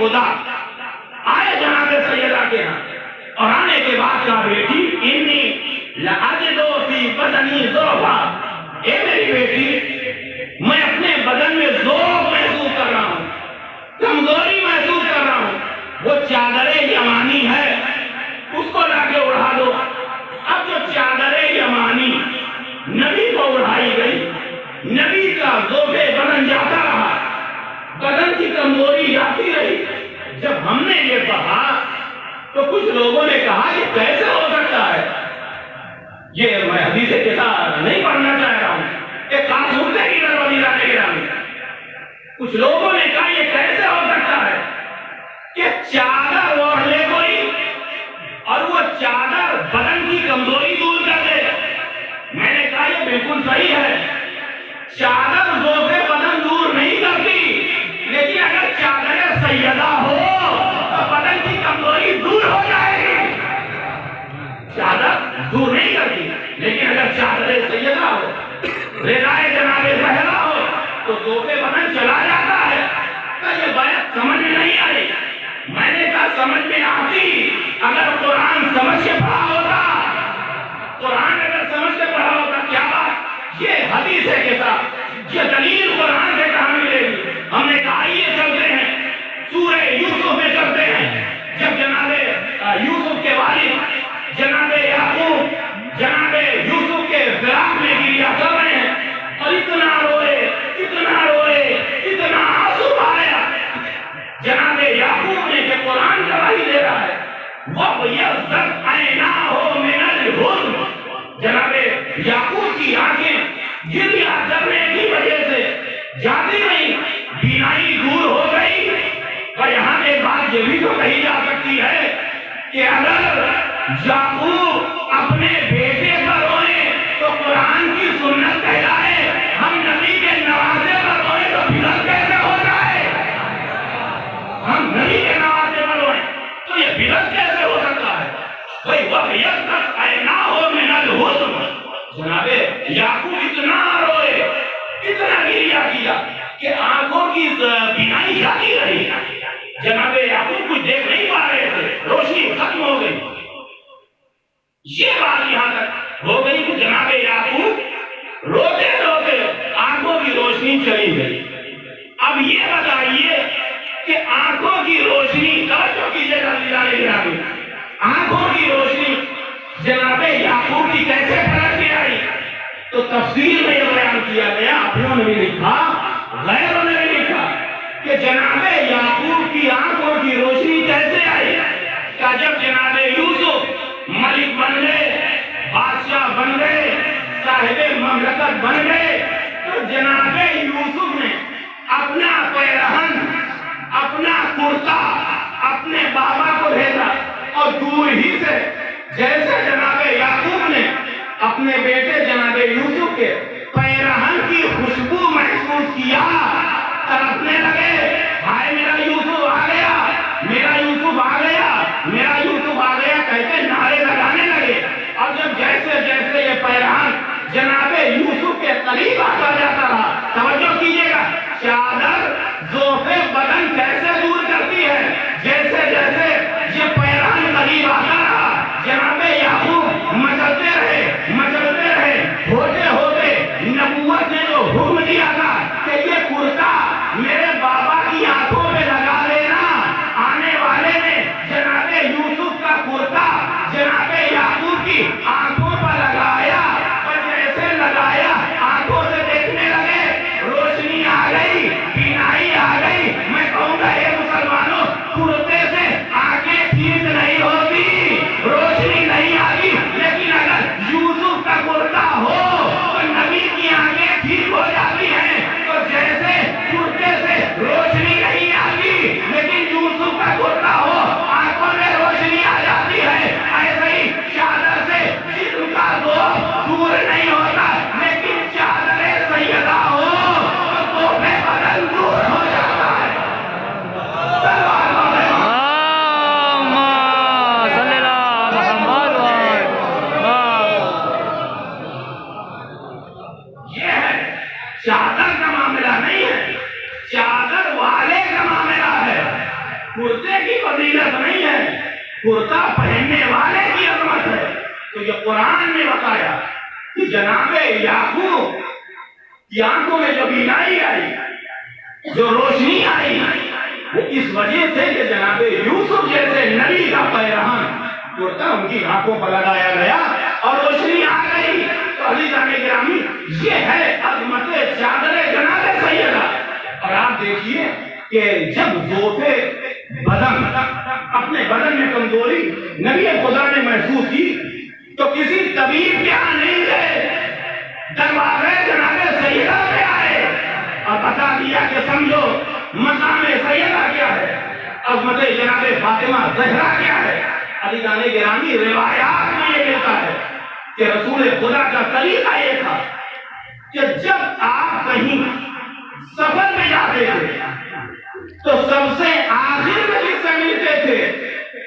خدا آئے جناب سیدہ کے ہاں، اور آنے کے بعد کہا بیٹی انی لأجد فی بدنی ضعفا، اے میری بیٹی میں اپنے بدن میں ضعف محسوس کر رہا ہوں، کمزوری محسوس کر رہا ہوں، وہ چادر یمانی ہے اس کو لا کے اڑا دو۔ اب جو چادر یمانی نبی کو اڑائی گئی، نبی کا ضعف بدن جاتا رہا، بدن کی کمزوری جاتی رہی۔ جب ہم نے یہ پڑھا تو کچھ لوگوں نے کہا کہ کیسے ہو سکتا ہے؟ یہ میں حدیث کے ساتھ نہیں پڑھنا چاہ رہا ہوں، ایک خاص مدعے کی نظر کے گرامی۔ کچھ لوگوں نے کہا یہ کیسے ہو سکتا ہے کہ چادر اوڑھ لے کوئی اور وہ چادر بدن کی کمزوری دور کر دے؟ میں نے کہا یہ بالکل صحیح ہے، چادر ضعف بدن دور نہیں کرتی، لیکن اگر چادر سیدہ ہو تو بدن کی کمزوری دور ہو جائے گی۔ چادر دور نہیں کرتی، لیکن اگر چادر سیدہ ہو، ردائے جناب زہرا ہو تو ضعف بدن چلا جاتا ہے۔ کہ یہ بات سمجھ میں نہیں آئی؟ میں نے کہا سمجھ میں آتی اگر قرآن سمجھ کے پڑھا ہوتا، قرآن اگر سمجھ کے پڑھا ہوتا۔ کیا بات؟ یہ حدیث ہے کے ساتھ یہ دلیل قرآن سے کہاں ملے گی؟ ہم نے کہا یہ چلتے ہیں سورہ یوسف میں چلتے ہیں، جب جناب یوسف کے والد جناب یعقوب جناب یوسف کے فراق میں گریا کر رہے ہیں اور اتنا روئے اتنا آنسو آیا، جناب یعقوب نے کہ قرآن گواہی دے رہا ہے وَبْيَضَّتْ عَيْنَاهُ مِنَ الْحُزْنِ، جناب یعقوب کی آنکھیں گریا کرنے کی وجہ سے جاتی نہیں، بینائی دور ہو گئی۔ اور یہاں ایک بات یہ بھی تو کہی جا سکتی ہے کہ اگر یعقوب اپنے بیٹے پر روئے تو قرآن کی سنت کہلائے، ہم نبی کے نوازے پر روئے تو بلند کیسے ہو جائے؟ ہم نبی کے نوازے پر روئے تو یہ بلند کیسے ہو سکتا ہے؟ بھئی وَبْيَضَّتْ عَيْنَاهُ مِنَ الْحُزْنِ، جناب یعقوب اتنا روئے، اتنا گریہ کیا کہ آنکھوں کی بینائی جاتی رہی، جناب یعقوب کچھ دیکھ نہیں پا رہے تھے، روشنی ختم ہو گئی۔ یہ بات یہاں تک ہو گئی کہ جناب یعقوب روتے روتے آنکھوں کی روشنی چلی گئی۔ اب یہ بتائیے کہ آنکھوں کی روشنی توجہ کیجیے گا، آنکھوں کی روشنی جناب یعقوب کی کیسے پلٹ کے آئی؟ تو تفسیر میں یہ بیان کیا گیا، اپنوں نے بھی لکھا غیروں نے بھی لکھا کہ جناب یعقوب کی آنکھوں کی روشنی کیسے آئی؟ کہ جب جناب یوسف ملک بن گئے، بادشاہ بن گئے، صاحب مملکت بن گئے، تو جناب یوسف نے اپنا پیرہن، اپنا کرتا اپنے بابا کو بھیجا، اور دور ہی سے جیسے جناب یعقوب نے اپنے بیٹے جناب یوسف کے پیرہن کی خوشبو محسوس کیا، تڑپنے لگے، ہائے میرا یوسف آ گیا، میرا یوسف آ گیا، میرا یوسف آ گیا کہتے نعرے لگانے لگے۔ اور جب جیسے جیسے یہ پیرہن جناب یوسف کے قریب آتا جاتا رہا، توجہ کیجیے گا، چادر ضعف بدن کیسے دور کرتی ہے؟ جیسے جیسے یہ پیرہن قریب آتا رہا، جناب یعقوب مچلتے رہے، ہوتے ہوتے نبوت نے جو حکم دیا تھا کہ یہ کرتا میرے بابا کی آنکھوں میں لگا دینا، آنے والے نے جناب یوسف کا کرتا جناب یعقوب کی آنکھوں پر لگایا، اور جیسے لگایا آنکھوں سے دیکھنے لگے، روشنی آ گئی، بینائی آ گئی۔ میں کہوں گا اے مسلمانوں، کرتے سے آنکھیں ٹھیک نہیں ہوتی، روشنی نہیں آتی، لیکن اگر یوسف کا کرتا ہو تو نبی کی آنکھیں ٹھیک ہو جاتی ہیں۔ تو جیسے کرتے سے روشنی نہیں آتی لیکن یوسف کا کرتا ہو آنکھوں میں روشنی آ جاتی ہے، ایسے ہی چادر سے جسم کا ضعف دور نہیں ہوتا، لیکن چادر سیدہ ہو تو ضعف بدن دور ہو جاتا ہے۔ یہ ہے چادر کا معاملہ نہیں ہے، چادر والے کا معاملہ ہے۔ کرتے کی فضیلت نہیں ہے، کرتا پہننے والے کی عظمت ہے۔ تو یہ قرآن نے بتایا کہ جناب یعقوب کی آنکھوں میں جو بینائی آئی، جو روشنی آئی، وہ اس وجہ سے کہ جناب یوسف جیسے نبی کا پیرہن کرتا ان کی آنکھوں پر لگایا گیا اور روشنی آ گئی۔ تو عزیزان گرامی، یہ ہے عظمت چادر جناب سیدہ۔ اور آپ دیکھیے کہ جب ذوق بدن، اپنے بدن میں کمزوری نبی خدا نے محسوس کی تو کسی طبیب کے یہاں نہیں گئے، دروازے جناب سیدہ پہ آئے اور بتا دیا کہ سمجھو مقام سیدہ کیا ہے، عظمت جناب فاطمہ زہرا کیا ہے۔ عزیزان گرامی، روایات میں یہ ملتا ہے کہ رسول خدا کا طریقہ یہ تھا کہ جب آپ کہیں سفر میں جاتے تھے تو سب سے آخر میں جس سے ملتے تھے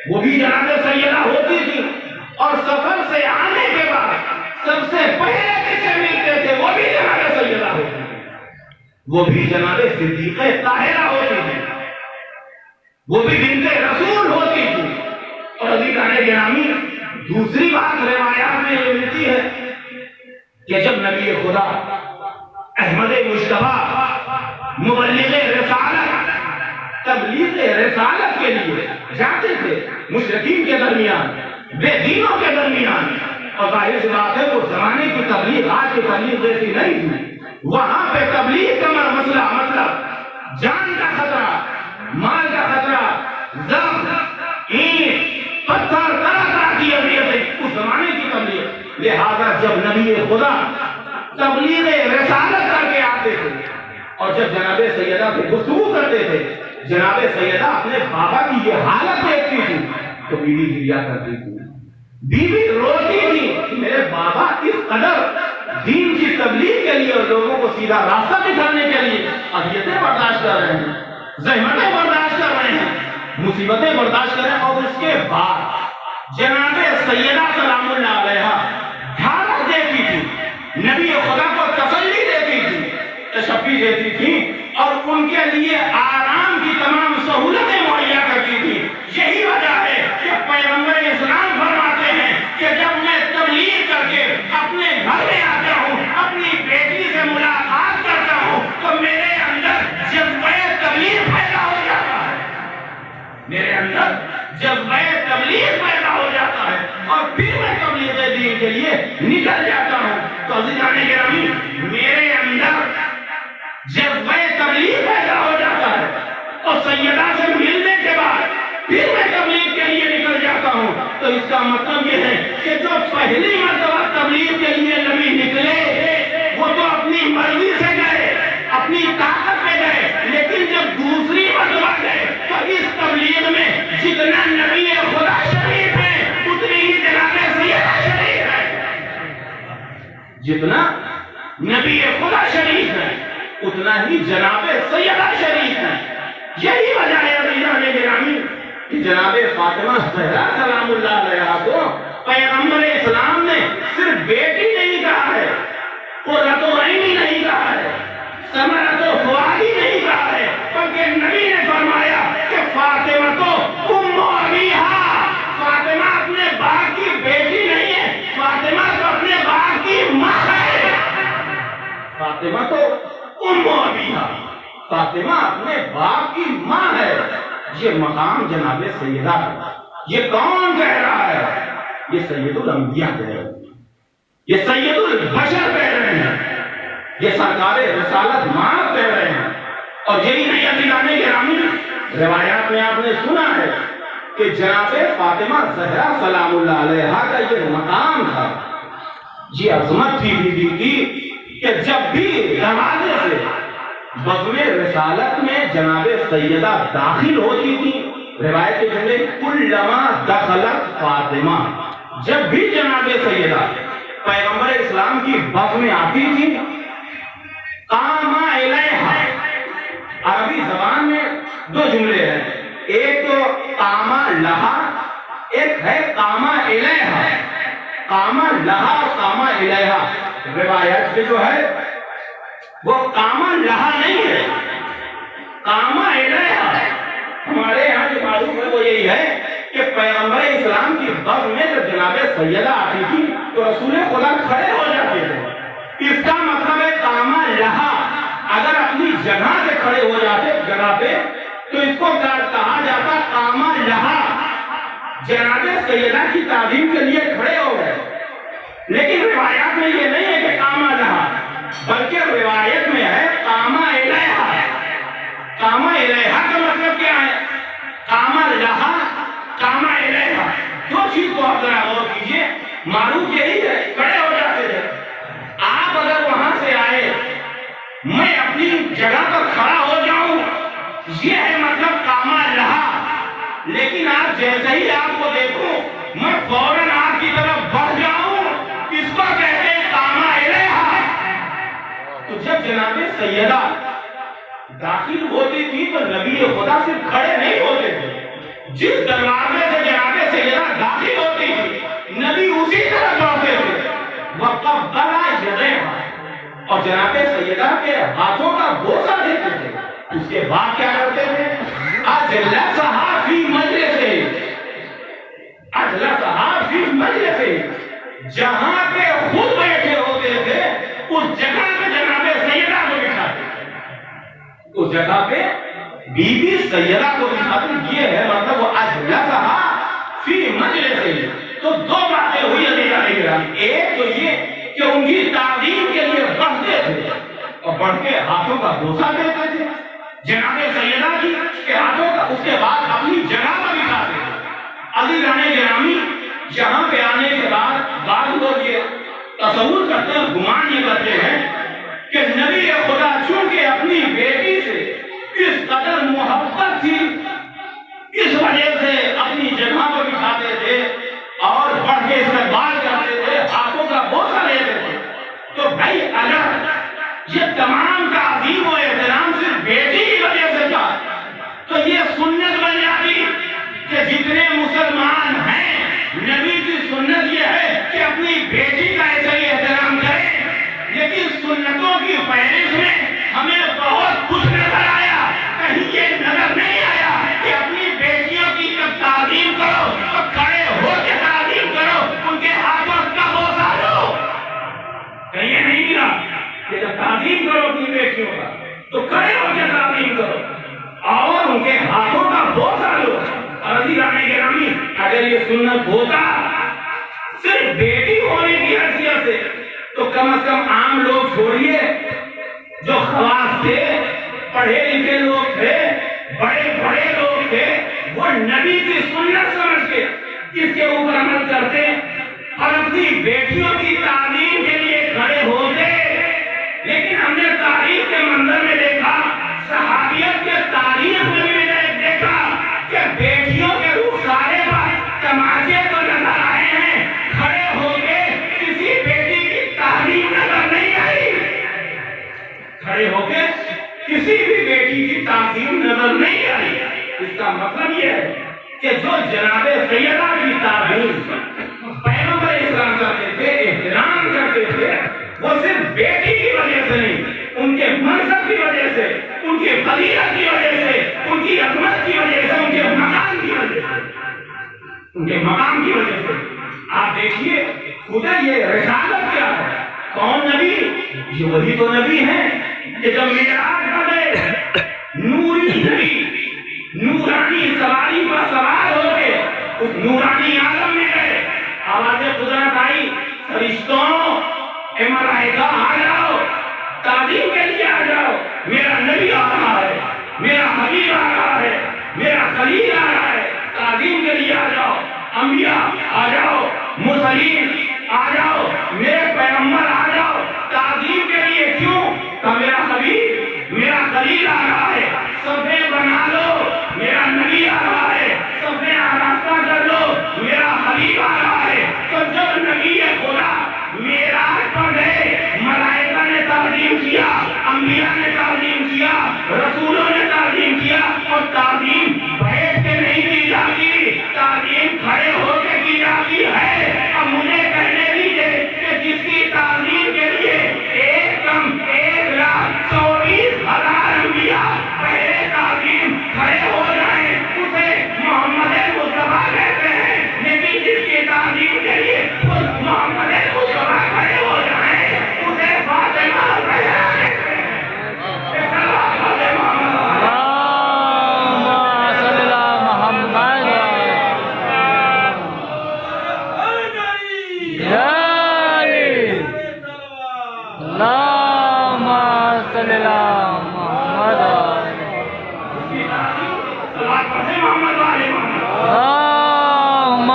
وہ بھی جناب سیدہ ہوتی تھی، اور سفر سے آنے کے بعد سب سے پہلے جس سے ملتے تھے وہ بھی جناب سیدہ ہوتی تھی، وہ بھی جناب صدیقہ طاہرہ ہوتی تھی، وہ بھی بنت رسول ہوتی تھی۔ اور عزیزان گرامی، دوسری بات روایات میں یہ ملتی ہے کہ جب نبی خدا احمد مجتبیٰ مبلغ رسالت، تبلیغ رسالت کے لیے جاتے تھے مشرکین کے درمیان، بے دینوں کے درمیان، اور ظاہر سی بات ہے وہ زمانے کی تبلیغ آج کی تبلیغ جیسی نہیں تھی۔ وہاں پہ تبلیغ کا مسئلہ مطلب جان کا خطرہ، مال کا خطرہ، زخم، اینٹ، پتھر، طرح طرح کی اذیتیں، اس زمانے کی تبلیغ۔ لہذا جب نبی خدا تبلیغ رسالت کر کے آتے تھے اور جب جناب سیدہ سے گفتگو کرتے تھے، جناب سیدہ اپنے بابا کی یہ حالت دیکھتی تھی تو بیوی گریا کرتی تھی، بیوی روتی تھی کہ میرے بابا اس قدر دین کی تبلیغ کے لیے اور لوگوں کو سیدھا راستہ دکھانے کے لیے اذیتیں برداشت کر رہے ہیں، زحمتیں برداشت کر رہے ہیں، مصیبتیں برداشت کر رہے ہیں، اور اس کے بعد جناب سیدہ سلام اللہ علیہا حالت دیتی تھی، نبی خدا کو تسلی دیتی تھی، تشفی دیتی تھی، اور ان کے لیے آرام کی تمام سہولتیں مہیا کرتی تھی۔ یہی وجہ ہے کہ پیغمبر اسلام فرماتے ہیں کہ جب میں تبلیغ کر کے اپنے گھر میں آتا ہوں، اپنی بیٹی سے ملاقات کرتا ہوں، تو میرے اندر جذبہ تبلیغ پیدا ہو جاتا ہے، میرے اندر جذبہ تبلیغ پیدا ہو جاتا ہے، اور پھر میں تبلیغ دین کے لیے نکل جاتا ہوں۔ تو عزیزان گرامی، میرے اندر جذبہ تبلیغ پیدا ہو جاتا ہے، اور سیدہ سے ملنے کے بعد پھر میں تبلیغ کے لیے نکل جاتا ہوں۔ تو اس کا مطلب یہ ہے کہ جو پہلی مرتبہ تبلیغ کے لیے نبی نکلے وہ تو اپنی مرضی سے گئے، اپنی طاقت میں گئے، لیکن جب دوسری مرتبہ گئے تو اس تبلیغ میں جتنا نبی خدا شریف ہے اتنی ہی جناب سیدہ شریف ہے، جتنا نبی خدا شریف ہے اتنا ہی جناب سیدہ شریف ہے۔ یہی وجہ ہے عزیزان گرامی کہ جناب فاطمہ زہرا سلام اللہ علیہا کو پیغمبر اسلام نے صرف بیٹی نہیں کہا ہے، قرۃ عینی نہیں کہا ہے، ثمرۃ فؤادی نہیں کہا ہے، بلکہ نبی نے فرمایا کہ فاطمہ تو ام ابیہا، فاطمہ اپنے باپ کی بیٹی نہیں ہے، فاطمہ تو اپنے باپ کی ماں ہے، فاطمہ تو ام ابیہا، فاطمہ اپنے باپ کی ماں ہے۔ یہ مقام جناب سیدہ ہے۔ یہ کون کہہ رہا ہے؟ یہ سید الانبیاء کہہ رہے ہیں، یہ سید البشر کہہ رہے ہیں، یہ سرکار رسالت مآب کہہ رہے ہیں۔ اور یہی نہیں عزیزان گرامی، روایات میں آپ نے سنا ہے کہ جناب فاطمہ زہرا سلام اللہ علیہا کا یہ مقام تھا، یہ عظمت تھی بیوی کی کہ جب بھی دروازے سے بزم رسالت میں جناب سیدہ داخل ہوتی تھی، روایت کے جملے کلما دخلت فاطمہ، جب بھی جناب سیدہ پیغمبر اسلام کی بزم میں آتی تھی، قام الیہا، عربی زبان میں دو جملے ہیں، ایک تو قام لہا، ایک ہے قام الیہا۔ قام لہا اور قام الیہا روایت میں جو ہے وہ قام لہا نہیں ہے، قام الیہا۔ ہمارے یہاں جو معروف ہے وہ یہی ہے کہ پیغمبر اسلام کی بس میں جب جناب سیدہ آتی تھی تو رسول خدا کھڑے ہو جاتے تھے. اس کا مطلب ہے قامہ لہا، اگر اپنی جگہ سے کھڑے ہو جاتے جگہ پہ تو اس کو کہا جاتا قامہ لہا، جناب سیدہ کی تعظیم کے لیے کھڑے ہو گئے. لیکن روایات میں یہ نہیں ہے کہ قامہ لہا، بلکہ روایت میں ہے قامہ الیہا. قامہ الیہا کا مطلب کیا ہے؟ قامہ لہا، قامہ الیہا، دو چیز کو آپ ذرا غور کیجئے. معروف یہی ہے کھڑے ہو جاتے تھے. آپ اگر وہاں سے آئے میں اپنی جگہ پر کھڑا ہو جاؤں، یہ ہے مطلب قامہ لہا. لیکن آپ جیسے ہی آپ کو دیکھوں میں فوراً آپ کی طرف بڑھ جاؤں، اس کو کہتے ہیں قامہ الیہا. تو جب جناب سیدہ داخل ہوتی تھی تو نبی خدا صرف کھڑے نہیں ہوتے تھے. جس دروازے سے جناب سیدہ داخل ہوتی تھی نبی اسی طرح بڑھتے تھے. وَقَبَّلَ يَدَيْهَا، اور جناب سیدہ کے ہاتھوں کا بوسہ دیتے تھے. اس کے بعد کیا کرتے تھے؟ اجلسہا فی مجلسہ، اجلسہا فی مجلسہ، جہاں پہ خود بیٹھے ہوتے تھے اس جگہ پہ جناب سیدہ کو بٹھاتے تھے. اس جگہ پہ بی بی سیدہ کو بٹھاتے. یہ ہے مطلب وہ اجلسہا فی مجلسہ. تو دو باتیں ہوئی عزیزان، ایک تو یہ کہ ان کی تعظیم کے لیے بڑھتے تھے اور بڑھ کے ہاتھوں کا بوسہ دیتے تھے جناب سیدہ کی کے ہاتھوں کا. اس کے بعد اپنی جگہ پر بٹھاتے تھے. عزیزان گرامی، یہاں پہ آنے کے بعد بعض لوگ یہ تصور کرتے ہیں، گمان یہ کرتے ہیں کہ نبی خدا چونکہ اپنی بیٹی سے اس قدر محبت تھی اس وجہ سے اپنی جگہ پر بٹھاتے تھے اور بڑھ کے استقبال کرتے تھے، ہاتھوں کا بوسہ لیتے تھے. تو بھائی اگر یہ تمام تعظیم و احترام صرف بیٹی کی وجہ سے تھا تو یہ سنت بن جاتی کہ جتنے مسلمان ہیں نبی کی سنت یہ ہے کہ اپنی بیٹی کا ایسا ہی احترام کریں. لیکن سنتوں کی فہرست میں ہمیں بہت کچھ نظر آیا. کہیں یہ نظر نہیں آیا کہ اپنی بیٹیوں کی جب تعظیم کرو تو کھڑے ہو کے تعظیم کرو، ان کے ہاتھوں کا بوسہ لو. کہیں یہ نہیں ملا کہ جب تعظیم کرو اپنی بیٹیوں کا تو کھڑے ہو کے تعظیم کرو اور ان کے ہاتھوں کا بوسہ لو. اور عزیزان گرامی، اگر یہ سنت ہوتا صرف بیٹی ہونے کی حیثیت سے تو کم از کم عام لوگ چھوڑیے، جو خواص تھے، پڑھے لکھے لوگ تھے، بڑے بڑے لوگ تھے، وہ نبی کی سنت سمجھ کے اس کے اوپر عمل کرتے اور اپنی بیٹیوں کی تعلیم کے لیے کھڑے ہوتے. لیکن ہم نے تاریخ کے منظر میں دیکھا، صحابیت کے تاریخ میں بھی دیکھا کہ بیٹیوں کے رخسارے پر تماچے تو نظر آئے ہیں، کھڑے ہو کے کسی بیٹی کی تعلیم نظر نہیں آئی. کھڑے ہو کے کسی بھی بیٹی کی تعظیم نظر نہیں آئی. اس کا مطلب یہ ہے کہ جو جناب سیدہ کی تعظیم پیغمبر اسلام کرتے تھے، احترام کرتے تھے، وہ صرف بیٹی کی وجہ سے نہیں، ان کے منصب کی وجہ سے، ان کی فضیلت کی وجہ سے، ان کی عظمت کی وجہ سے، ان کے مقام کی وجہ سے، ان کے مقام کی وجہ سے. آپ دیکھیے خدا یہ رسالت کیا ہے، کون نبی؟ یہ وہی تو نبی ہیں کہ جب معراج پر گئے، نوری نبی نورانی سواری پر سوار ہو کے اس نورانی عالم میں گئے. آواز قدرت آئی، فرشتوں اے ملائکہ آ جاؤ، تعظیم کے لیے آ جاؤ، میرا نبی آ رہا ہے، میرا حبیب آ رہا ہے، میرا خلیل آ رہا ہے، تعظیم کے لیے آ جاؤ. انبیاء آ جاؤ، مرسلین آ جاؤ، میرے پیغمبر آ جاؤ تعظیم کے لیے. کیوں؟ کہ میرا حبیب، میرا خلیل آ رہا ہے، صفے بنا لو، میرا نبی آ رہا ہے، صفے آراستہ کر لو، میرا حبیب آ رہا ہے. تو جب نبی خدا معراج پر گئے، ملائکہ نے تعظیم کیا، انبیاء نے تعظیم کیا، رسولوں نے تعظیم کیا. اور تعظیم بیٹھ کے نہیں کی جاتی، تعظیم کھڑے ہو کے کی جاتی ہے. اب مجھے کہنے دیجیے کہ جس کی تعظیم اللہم صلی علی محمد صلوات پڑھیں محمد والے محمد. اللہم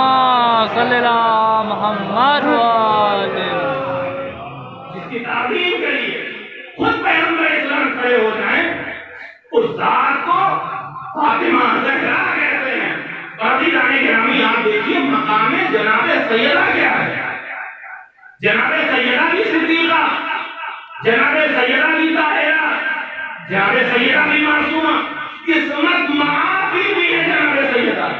صلی علی محمد جس کی تعظیم کے لیے خود پیغمبر اسلام کھڑے ہو جائیں اس ذات کو فاطمہ زہرا کہتے ہیں. عزیزان گرامی آپ دیکھیے مقام جناب سیدہ کیا ہے. جناب سیدہ بھی صدیقہ، جناب سیدہ بھی طاہرہ، جناب سیدہ بھی معصومہ. قسمت